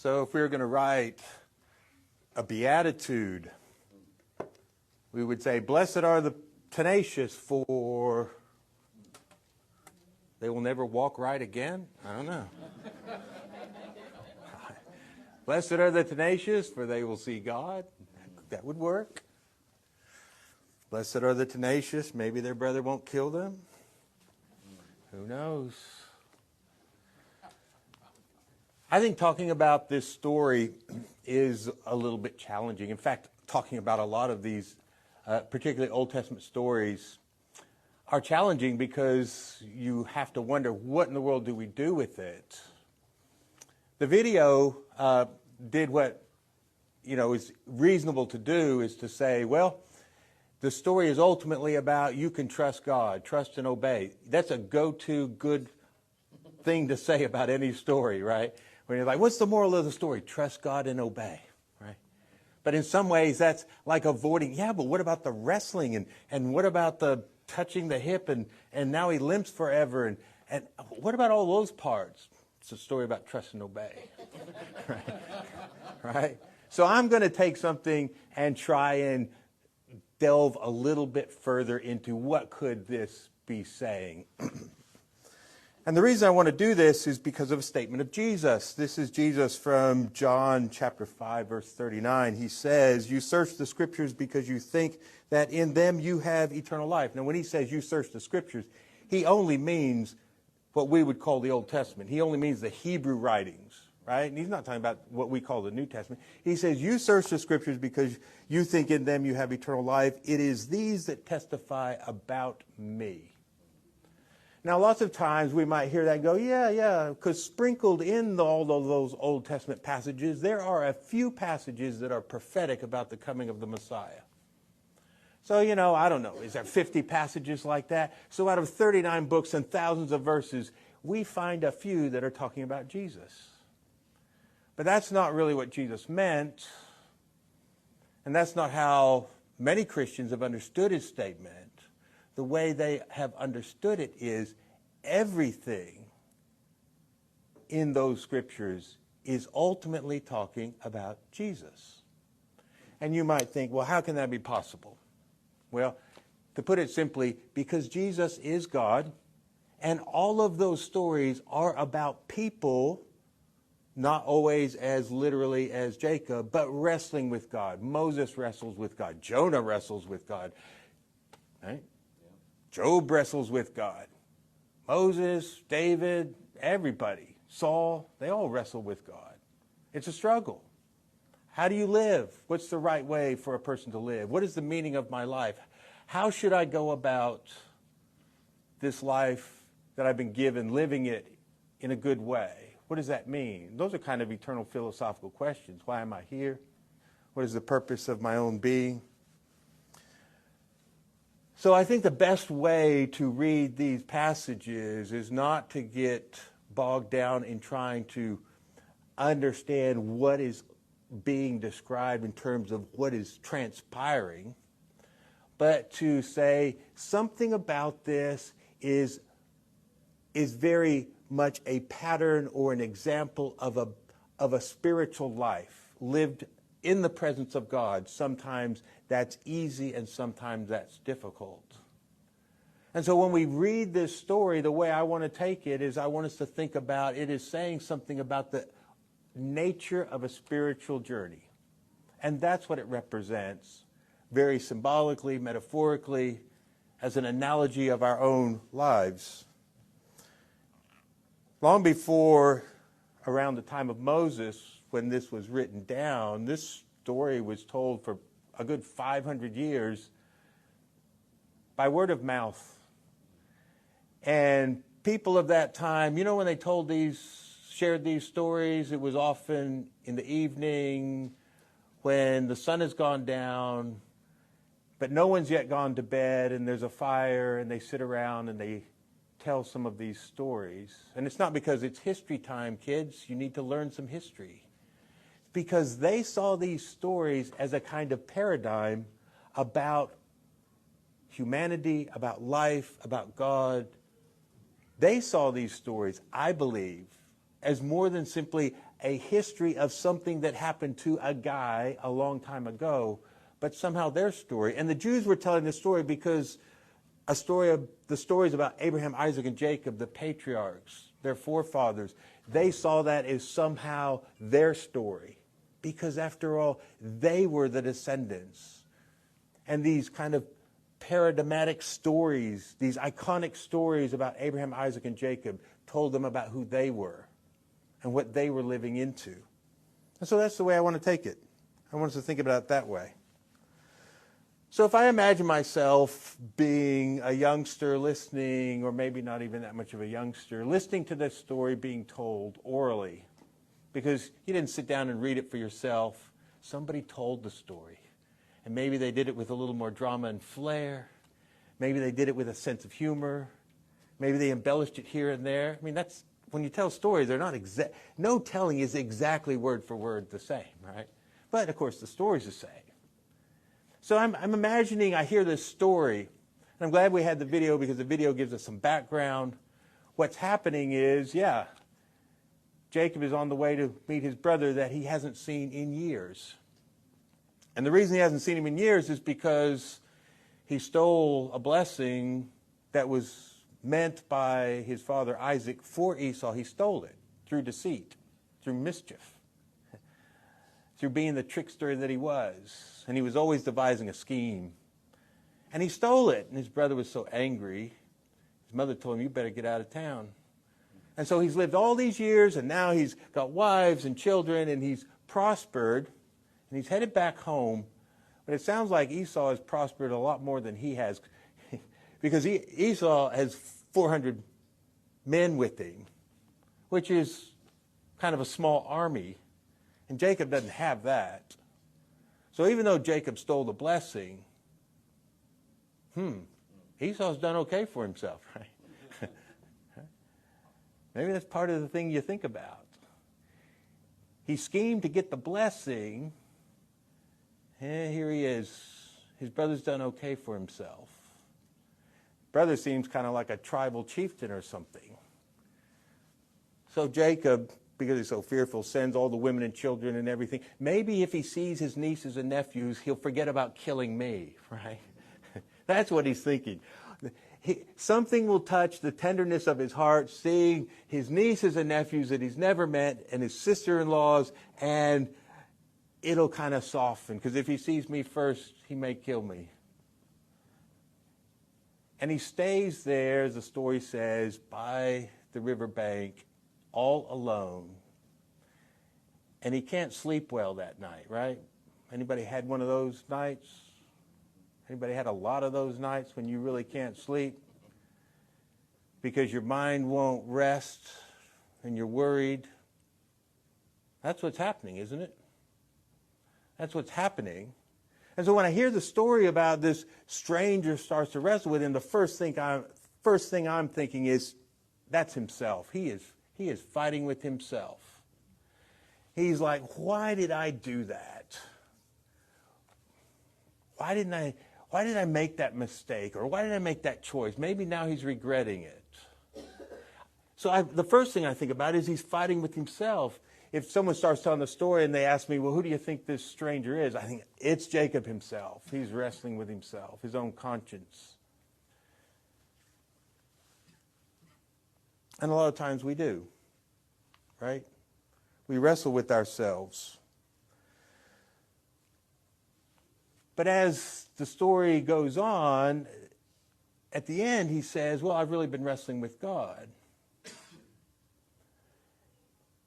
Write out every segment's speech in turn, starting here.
So if we were going to write a beatitude, we would say, blessed are the tenacious, for they will never walk right again. I don't know. Blessed are the tenacious, for they will see God. That would work. Blessed are the tenacious, maybe their brother won't kill them. Who knows? I think talking about this story is a little bit challenging. In fact, talking about a lot of these, particularly Old Testament stories, are challenging because you have to wonder, what in the world do we do with it? The video did what, is reasonable to do, is to say, well, the story is ultimately about you can trust God, trust and obey. That's a go-to good thing to say about any story, right? When you're like, what's the moral of the story? Trust God and obey, right? But in some ways, that's like avoiding, but what about the wrestling? And what about the touching the hip? And now he limps forever. And what about all those parts? It's a story about trust and obey, right? So I'm going to take something and try and delve a little bit further into what could this be saying. And the reason I want to do this is because of a statement of Jesus. This is Jesus from John chapter 5, verse 39. He says, you search the scriptures because you think that in them you have eternal life. Now, when he says you search the scriptures, he only means what we would call the Old Testament. He only means the Hebrew writings, right? And he's not talking about what we call the New Testament. He says, you search the scriptures because you think in them you have eternal life. It is these that testify about me. Now, lots of times we might hear that and go, yeah, because sprinkled in all of those Old Testament passages, there are a few passages that are prophetic about the coming of the Messiah. So, I don't know, is there 50 passages like that? So out of 39 books and thousands of verses, we find a few that are talking about Jesus. But that's not really what Jesus meant, and that's not how many Christians have understood his statement. The way they have understood it is everything in those scriptures is ultimately talking about Jesus. And you might think, well, how can that be possible? Well, to put it simply, because Jesus is God, and all of those stories are about people, not always as literally as Jacob, but wrestling with God. Moses wrestles with God. Jonah wrestles with God. Right? Job wrestles with God. Moses, David, everybody, Saul, they all wrestle with God. It's a struggle. How do you live? What's the right way for a person to live? What is the meaning of my life? How should I go about this life that I've been given, living it in a good way? What does that mean? Those are kind of eternal philosophical questions. Why am I here? What is the purpose of my own being? So I think the best way to read these passages is not to get bogged down in trying to understand what is being described in terms of what is transpiring, but to say something about this is very much a pattern or an example of a spiritual life lived in the presence of God. Sometimes that's easy and sometimes that's difficult. And so when we read this story, the way I want to take it is I want us to think about it is saying something about the nature of a spiritual journey. And that's what it represents, very symbolically, metaphorically, as an analogy of our own lives. Long before around the time of Moses, when this was written down, this story was told for a good 500 years by word of mouth. And people of that time, when they shared these stories, it was often in the evening when the sun has gone down, but no one's yet gone to bed, and there's a fire, and they sit around and they tell some of these stories. And it's not because it's history time, kids. You need to learn some history. It's because they saw these stories as a kind of paradigm about humanity, about life, about God. They saw these stories, I believe, as more than simply a history of something that happened to a guy a long time ago, but somehow their story. And the Jews were telling this story because the stories about Abraham, Isaac, and Jacob, the patriarchs, their forefathers, they saw that as somehow their story. Because after all, they were the descendants. And these kind of paradigmatic stories, these iconic stories about Abraham, Isaac, and Jacob told them about who they were and what they were living into. And so that's the way I want to take it. I want us to think about it that way. So if I imagine myself being a youngster listening, or maybe not even that much of a youngster, listening to this story being told orally, because you didn't sit down and read it for yourself, somebody told the story. And maybe they did it with a little more drama and flair. Maybe they did it with a sense of humor. Maybe they embellished it here and there. I mean, that's when you tell stories, they're not no telling is exactly word for word the same, right? But of course, the story's the same. So I'm imagining I hear this story, and I'm glad we had the video because the video gives us some background. What's happening is, Jacob is on the way to meet his brother that he hasn't seen in years. And the reason he hasn't seen him in years is because he stole a blessing that was meant by his father Isaac for Esau. He stole it through deceit, through mischief, through being the trickster that he was. And he was always devising a scheme. And he stole it. And his brother was so angry. His mother told him, you better get out of town. And so he's lived all these years, and now he's got wives and children, and he's prospered, and he's headed back home. But it sounds like Esau has prospered a lot more than he has, because Esau has 400 men with him, which is kind of a small army, and Jacob doesn't have that. So even though Jacob stole the blessing, Esau's done okay for himself, right? Maybe that's part of the thing you think about. He schemed to get the blessing, and here he is. His brother's done okay for himself. Brother seems kind of like a tribal chieftain or something. So Jacob, because he's so fearful, sends all the women and children and everything. Maybe if he sees his nieces and nephews, he'll forget about killing me, right? That's what he's thinking. Something will touch the tenderness of his heart, seeing his nieces and nephews that he's never met, and his sister-in-laws, and it'll kind of soften, because if he sees me first, he may kill me. And he stays there, as the story says, by the riverbank, all alone. And he can't sleep well that night, right? Anybody had one of those nights? Anybody had a lot of those nights when you really can't sleep because your mind won't rest and you're worried? That's what's happening, isn't it? That's what's happening. And so when I hear the story about this stranger starts to wrestle with him, the first thing I'm thinking is, that's himself. He is fighting with himself. He's like, why did I do that? Why did I make that mistake? Or why did I make that choice? Maybe now he's regretting it. So the first thing I think about is he's fighting with himself. If someone starts telling the story and they ask me, well, who do you think this stranger is? I think it's Jacob himself. He's wrestling with himself, his own conscience. And a lot of times we do, right? We wrestle with ourselves. But as the story goes on, at the end he says, well, I've really been wrestling with God.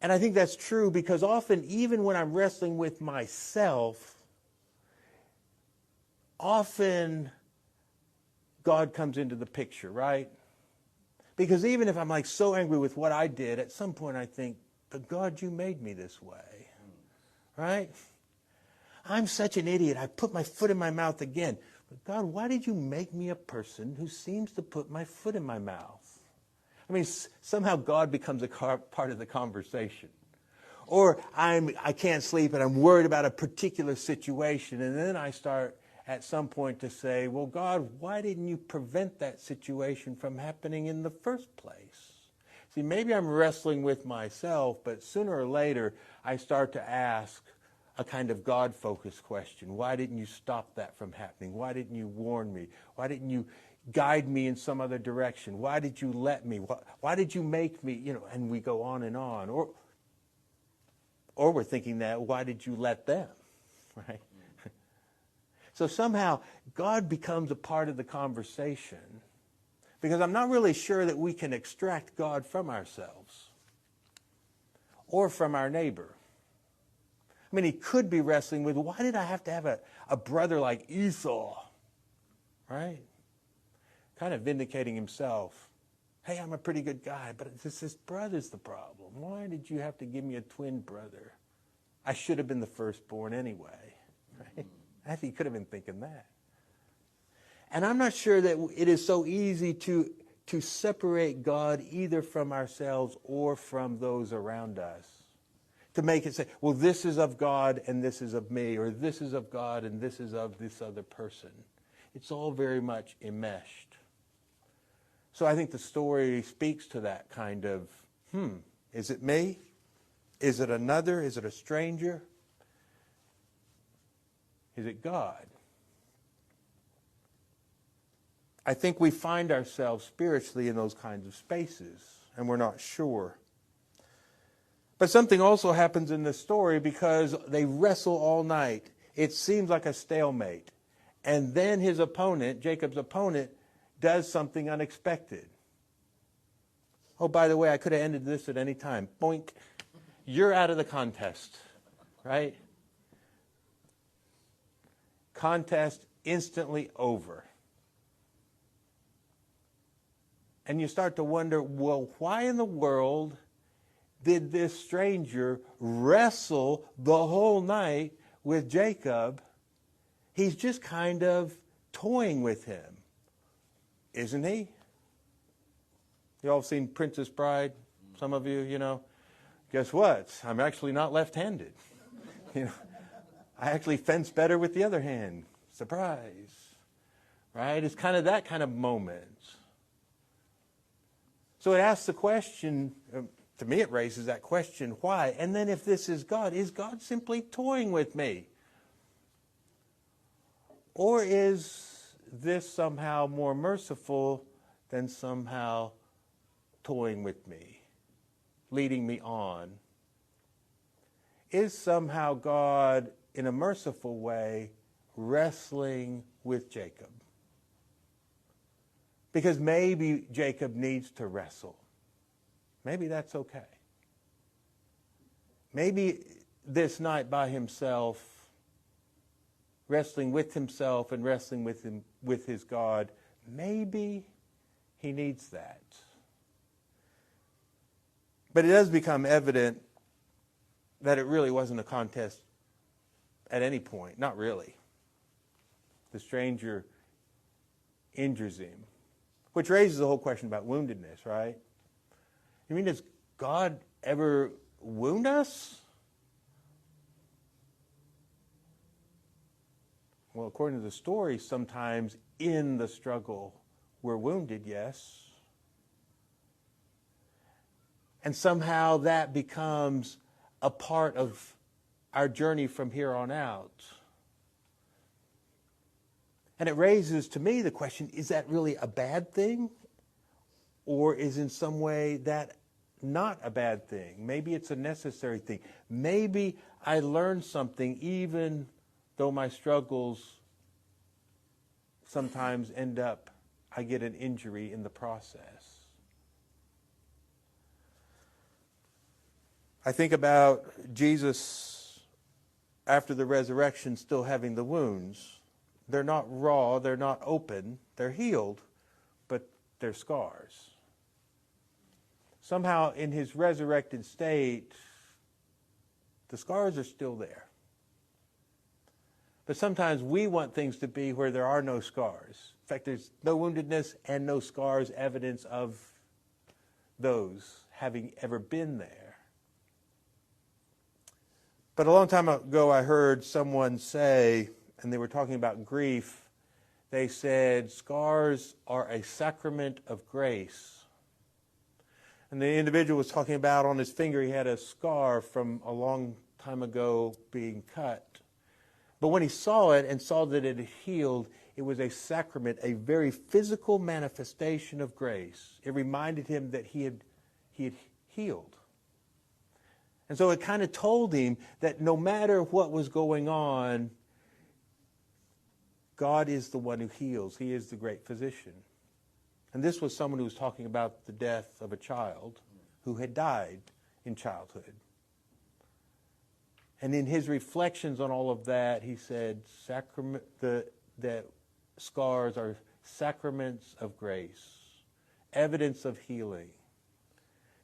And I think that's true because often, even when I'm wrestling with myself, often God comes into the picture, right? Because even if I'm like so angry with what I did, at some point I think, but God, you made me this way, right? I'm such an idiot. I put my foot in my mouth again. But God, why did you make me a person who seems to put my foot in my mouth? I mean, somehow God becomes a part of the conversation. Or I can't sleep and I'm worried about a particular situation. And then I start at some point to say, well, God, why didn't you prevent that situation from happening in the first place? See, maybe I'm wrestling with myself, but sooner or later I start to ask a kind of God-focused question. Why didn't you stop that from happening? Why didn't you warn me? Why didn't you guide me in some other direction? Why did you let me? Why did you make me? And we go on and on. Or we're thinking that, why did you let them? Right? So somehow God becomes a part of the conversation, because I'm not really sure that we can extract God from ourselves or from our neighbor. I mean, he could be wrestling with, why did I have to have a brother like Esau? Right? Kind of vindicating himself. Hey, I'm a pretty good guy, but this brother's the problem. Why did you have to give me a twin brother? I should have been the firstborn anyway. Right? I think he could have been thinking that. And I'm not sure that it is so easy to separate God either from ourselves or from those around us. To make it say, well, this is of God and this is of me, or this is of God and this is of this other person. It's all very much enmeshed. So I think the story speaks to that kind of, is it me? Is it another? Is it a stranger? Is it God? I think we find ourselves spiritually in those kinds of spaces, and we're not sure. But something also happens in this story, because they wrestle all night. It seems like a stalemate. And then his opponent, Jacob's opponent, does something unexpected. Oh, by the way, I could have ended this at any time. Boink. You're out of the contest. Right? Contest instantly over. And you start to wonder, well, why in the world did this stranger wrestle the whole night with Jacob? He's just kind of toying with him, isn't he? You all seen Princess Bride? Some of you, Guess what? I'm actually not left-handed. I actually fence better with the other hand. Surprise. Right? It's kind of that kind of moment. So it asks the question, to me it raises that question, why? And then if this is God simply toying with me? Or is this somehow more merciful than somehow toying with me, leading me on? Is somehow God, in a merciful way, wrestling with Jacob? Because maybe Jacob needs to wrestle. Maybe that's okay. Maybe this night by himself, wrestling with himself and wrestling with his God, maybe he needs that. But it does become evident that it really wasn't a contest at any point. Not really. The stranger injures him. Which raises the whole question about woundedness, right? You mean, does God ever wound us? Well, according to the story, sometimes in the struggle we're wounded, yes. And somehow that becomes a part of our journey from here on out. And it raises to me the question, is that really a bad thing? Or is in some way that not a bad thing? Maybe it's a necessary thing. Maybe I learned something even though my struggles sometimes end up, I get an injury in the process. I think about Jesus after the resurrection still having the wounds. They're not raw, they're not open, they're healed, but they're scars. Somehow in his resurrected state, the scars are still there. But sometimes we want things to be where there are no scars. In fact, there's no woundedness and no scars, evidence of those having ever been there. But a long time ago I heard someone say, and they were talking about grief, they said, scars are a sacrament of grace. And the individual was talking about on his finger he had a scar from a long time ago being cut. But when he saw it and saw that it had healed, it was a sacrament, a very physical manifestation of grace. It reminded him that he had healed. And so it kind of told him that no matter what was going on, God is the one who heals. He is the great physician. And this was someone who was talking about the death of a child who had died in childhood. And in his reflections on all of that, he said, that scars are sacraments of grace, evidence of healing.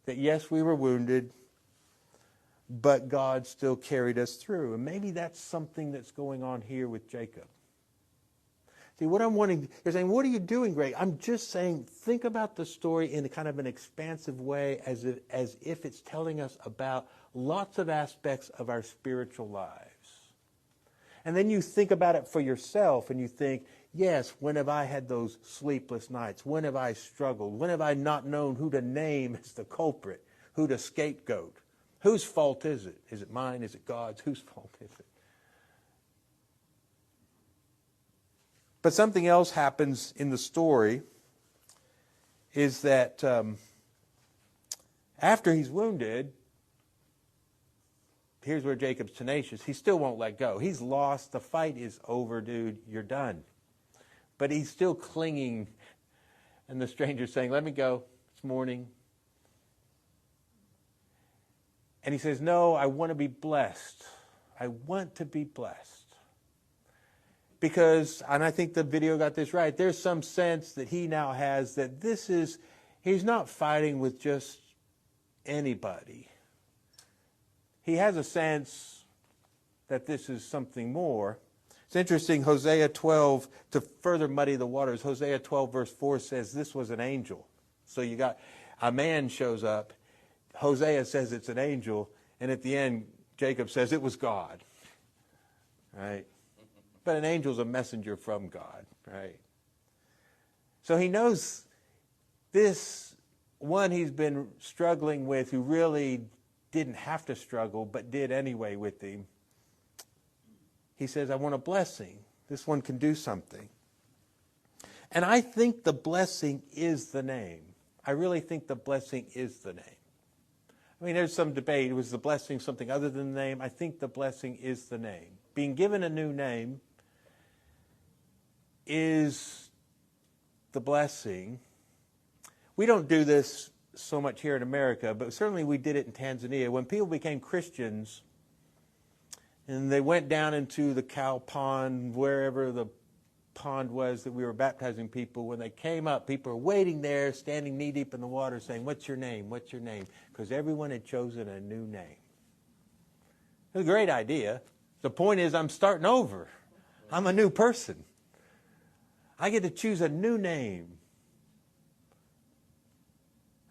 That yes, we were wounded, but God still carried us through. And maybe that's something that's going on here with Jacob. See, what I'm wanting, you're saying, what are you doing, Greg? I'm just saying, think about the story in a kind of an expansive way, as if it's telling us about lots of aspects of our spiritual lives. And then you think about it for yourself, and you think, yes, when have I had those sleepless nights? When have I struggled? When have I not known who to name as the culprit, who to scapegoat? Whose fault is it? Is it mine? Is it God's? Whose fault is it? But something else happens in the story is that after he's wounded, here's where Jacob's tenacious. He still won't let go. He's lost. The fight is over, dude. You're done. But he's still clinging. And the stranger's saying, let me go. It's morning. And he says, no, I want to be blessed. I want to be blessed. Because, and I think the video got this right, there's some sense that he now has that he's not fighting with just anybody. He has a sense that this is something more. It's interesting, Hosea 12, to further muddy the waters, Hosea 12 verse 4 says this was an angel. So you got, a man shows up, Hosea says it's an angel, and at the end, Jacob says it was God. Right? But an angel's a messenger from God, right? So he knows this one he's been struggling with, who really didn't have to struggle, but did anyway with him. He says, I want a blessing. This one can do something. And I think the blessing is the name. I really think the blessing is the name. I mean, there's some debate. Was the blessing something other than the name? I think the blessing is the name. Being given a new name is the blessing. We don't do this so much here in America, but certainly we did it in Tanzania. When people became Christians and they went down into the cow pond, wherever the pond was that we were baptizing people, when they came up, people were waiting there, standing knee deep in the water, saying, what's your name? What's your name? Because everyone had chosen a new name. It was a great idea. The point is, I'm starting over. I'm a new person. I get to choose a new name.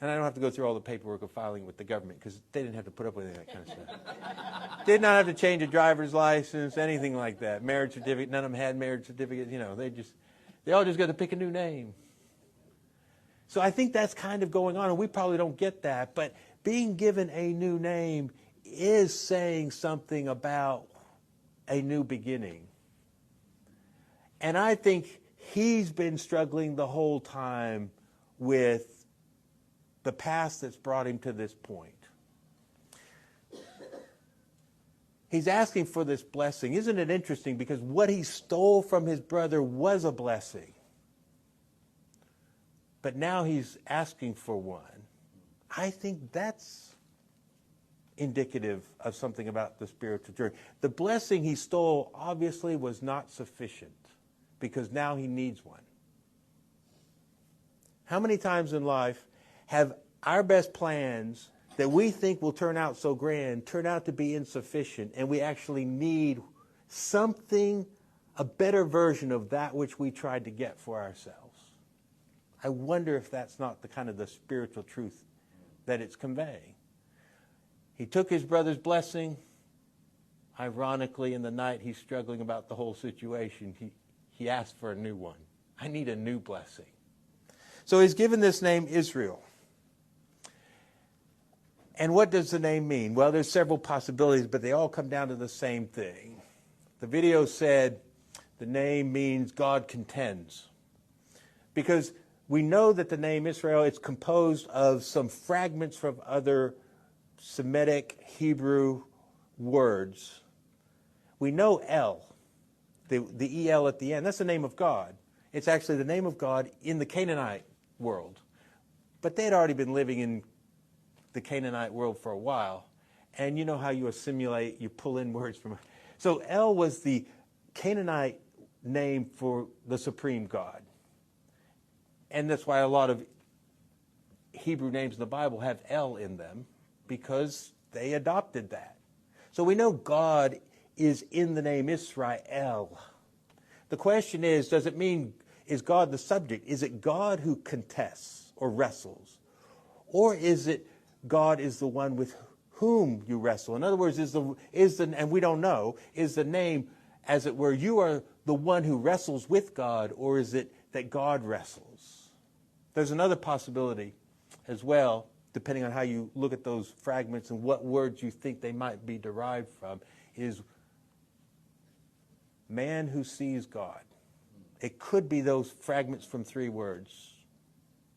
And I don't have to go through all the paperwork of filing with the government, because they didn't have to put up with any of that kind of stuff. Did not have to change a driver's license, anything like that. Marriage certificate, none of them had marriage certificates. You know, they all just got to pick a new name. So I think that's kind of going on, and we probably don't get that. But being given a new name is saying something about a new beginning. And I think he's been struggling the whole time with the past that's brought him to this point. He's asking for this blessing. Isn't it interesting? Because what he stole from his brother was a blessing. But now he's asking for one. I think that's indicative of something about the spiritual journey. The blessing he stole obviously was not sufficient, because now he needs one. How many times in life have our best plans that we think will turn out so grand turn out to be insufficient, and we actually need something, a better version of that which we tried to get for ourselves? I wonder if that's not the kind of the spiritual truth that it's conveying. He took his brother's blessing. Ironically, in the night he's struggling about the whole situation, he asked for a new one. I need a new blessing. So he's given this name Israel. And what does the name mean? Well, there's several possibilities, but they all come down to the same thing. The video said the name means God contends. Because we know that the name Israel is composed of some fragments from other Semitic Hebrew words. We know El, the EL at the end, that's the name of God. It's actually the name of God in the Canaanite world. But they had already been living in the Canaanite world for a while. And you know how you assimilate, you pull in words from... So El was the Canaanite name for the supreme God. And that's why a lot of Hebrew names in the Bible have El in them, because they adopted that. So we know God is in the name Israel. The question is, does it mean, is God the subject? Is it God who contests or wrestles? Or is it God is the one with whom you wrestle? In other words, and we don't know, is the name, as it were, you are the one who wrestles with God, or is it that God wrestles? There's another possibility as well, depending on how you look at those fragments and what words you think they might be derived from, is man who sees God. It could be those fragments from three words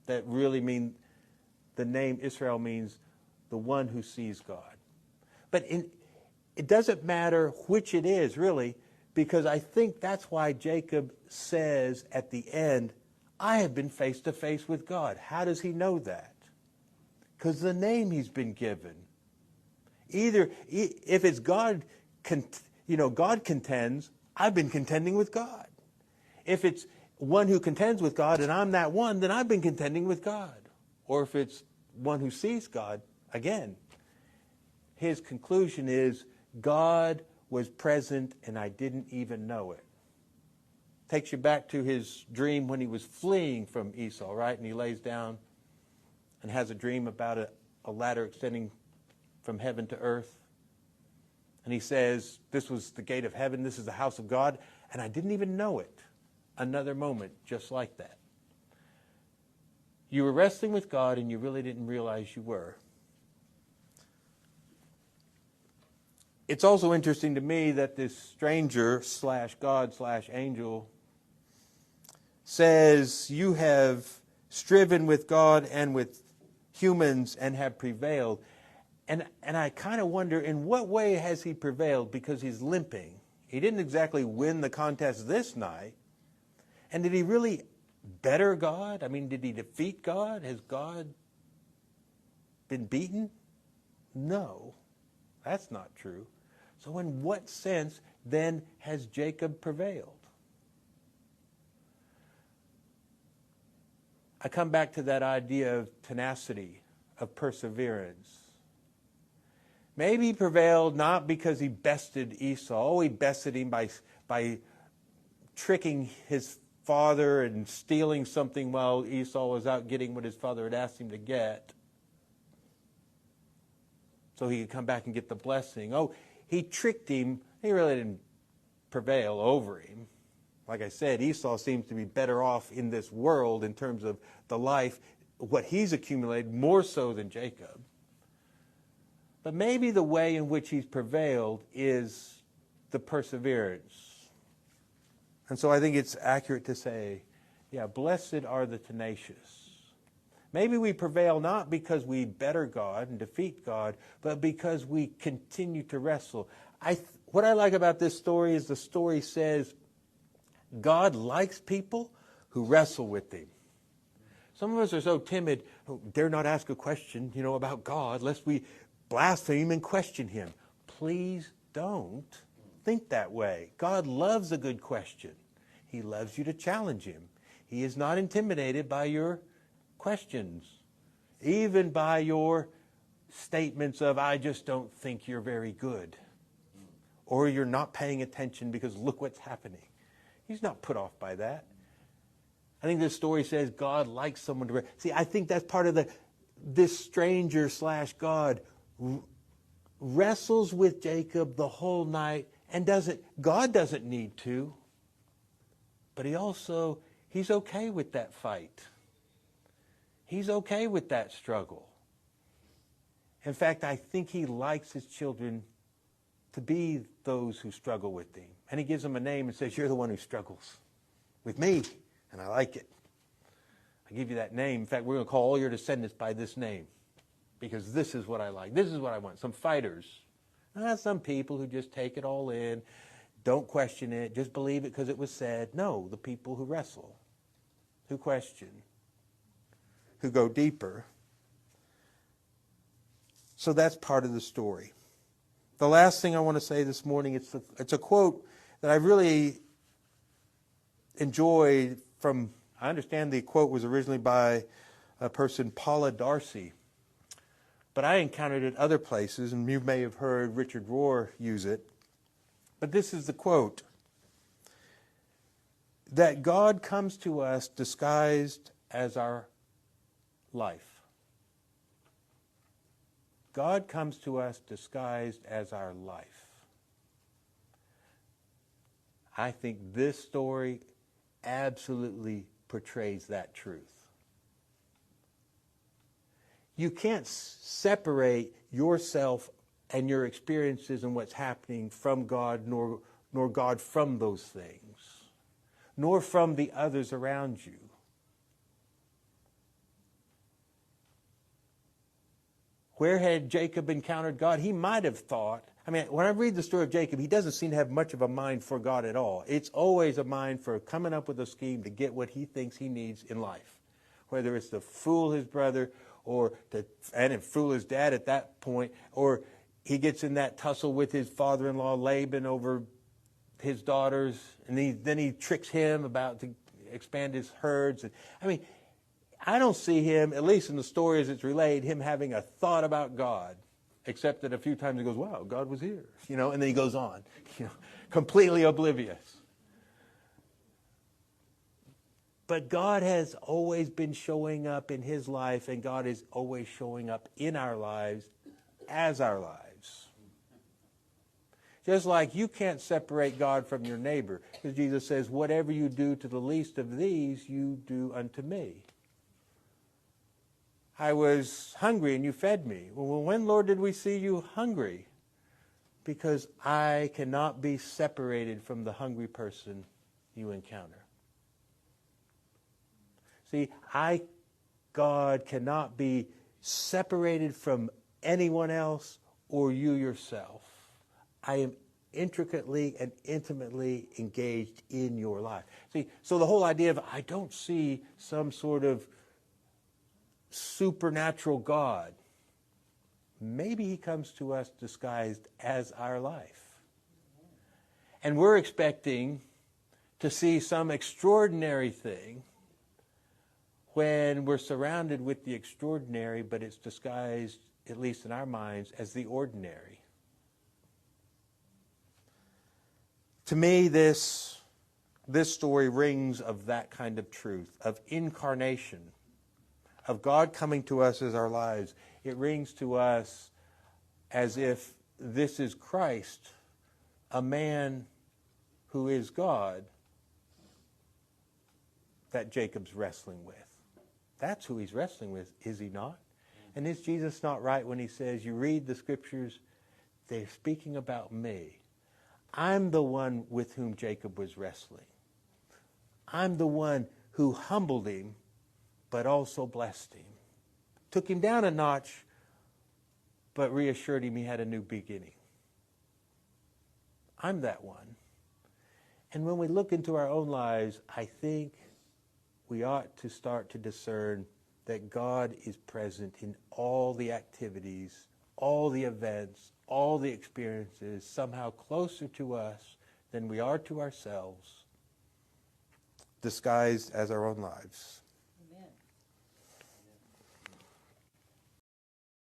that really mean the name Israel means the one who sees God. But it doesn't matter which it is, really, because I think that's why Jacob says at the end, I have been face to face with God. How does he know that? Because the name he's been given. Either, if it's God, God contends, I've been contending with God. If it's one who contends with God and I'm that one, then I've been contending with God. Or if it's one who sees God, again, his conclusion is God was present and I didn't even know it. Takes you back to his dream when he was fleeing from Esau, right? And he lays down and has a dream about a ladder extending from heaven to earth. And he says, this was the gate of heaven, this is the house of God, and I didn't even know it. Another moment just like that. You were wrestling with God and you really didn't realize you were. It's also interesting to me that this stranger / God / angel says, you have striven with God and with humans and have prevailed. And I kind of wonder, in what way has he prevailed? Because he's limping. He didn't exactly win the contest this night. And did he really better God? I mean, did he defeat God? Has God been beaten? No, that's not true. So in what sense, then, has Jacob prevailed? I come back to that idea of tenacity, of perseverance. Maybe he prevailed not because he bested Esau. Oh, he bested him by tricking his father and stealing something while Esau was out getting what his father had asked him to get, so he could come back and get the blessing. Oh, he tricked him. He really didn't prevail over him. Like I said, Esau seems to be better off in this world in terms of the life, what he's accumulated, more so than Jacob. But maybe the way in which he's prevailed is the perseverance. And so I think it's accurate to say, yeah, blessed are the tenacious. Maybe we prevail not because we better God and defeat God, but because we continue to wrestle. What I like about this story is the story says God likes people who wrestle with him. Some of us are so timid, dare not ask a question, about God, lest we blaspheme and question him. Please don't think that way. God loves a good question. He loves you to challenge him. He is not intimidated by your questions, even by your statements of, I just don't think you're very good, or you're not paying attention because look what's happening. He's not put off by that. I think this story says God likes someone to... See, I think that's part of this stranger / God wrestles with Jacob the whole night and God doesn't need to, but he's okay with that fight. He's okay with that struggle. In fact, I think he likes his children to be those who struggle with him. And he gives them a name and says, you're the one who struggles with me, and I like it. I give you that name. In fact, we're going to call all your descendants by this name because this is what I like. This is what I want. Some fighters. Not some people who just take it all in, don't question it, just believe it because it was said. No, the people who wrestle, who question, who go deeper. So that's part of the story. The last thing I want to say this morning, it's a quote that I really enjoyed from, I understand the quote was originally by a person, Paula Darcy, but I encountered it other places, and you may have heard Richard Rohr use it. But this is the quote, that God comes to us disguised as our life. God comes to us disguised as our life. I think this story absolutely portrays that truth. You can't separate yourself and your experiences and what's happening from God, nor God from those things, nor from the others around you. Where had Jacob encountered God? He might have thought, when I read the story of Jacob, he doesn't seem to have much of a mind for God at all. It's always a mind for coming up with a scheme to get what he thinks he needs in life. Whether it's to fool his brother and fool his dad at that point, or he gets in that tussle with his father-in-law Laban over his daughters, and then he tricks him about to expand his herds. I don't see him, at least in the story as it's relayed, him having a thought about God, except that a few times he goes, wow, God was here, and then he goes on, completely oblivious. But God has always been showing up in his life, and God is always showing up in our lives as our lives. Just like you can't separate God from your neighbor, because Jesus says, whatever you do to the least of these, you do unto me. I was hungry and you fed me. Well, when, Lord, did we see you hungry? Because I cannot be separated from the hungry person you encounter. See, God, cannot be separated from anyone else or you yourself. I am intricately and intimately engaged in your life. See, so the whole idea of I don't see some sort of supernatural God. Maybe he comes to us disguised as our life. And we're expecting to see some extraordinary thing when we're surrounded with the extraordinary, but it's disguised, at least in our minds, as the ordinary. To me, this story rings of that kind of truth, of incarnation, of God coming to us as our lives. It rings to us as if this is Christ, a man who is God, that Jacob's wrestling with. That's who he's wrestling with, is he not? And is Jesus not right when he says, you read the scriptures, they're speaking about me. I'm the one with whom Jacob was wrestling. I'm the one who humbled him, but also blessed him. Took him down a notch, but reassured him he had a new beginning. I'm that one. And when we look into our own lives, I think we ought to start to discern that God is present in all the activities, all the events, all the experiences, somehow closer to us than we are to ourselves, disguised as our own lives.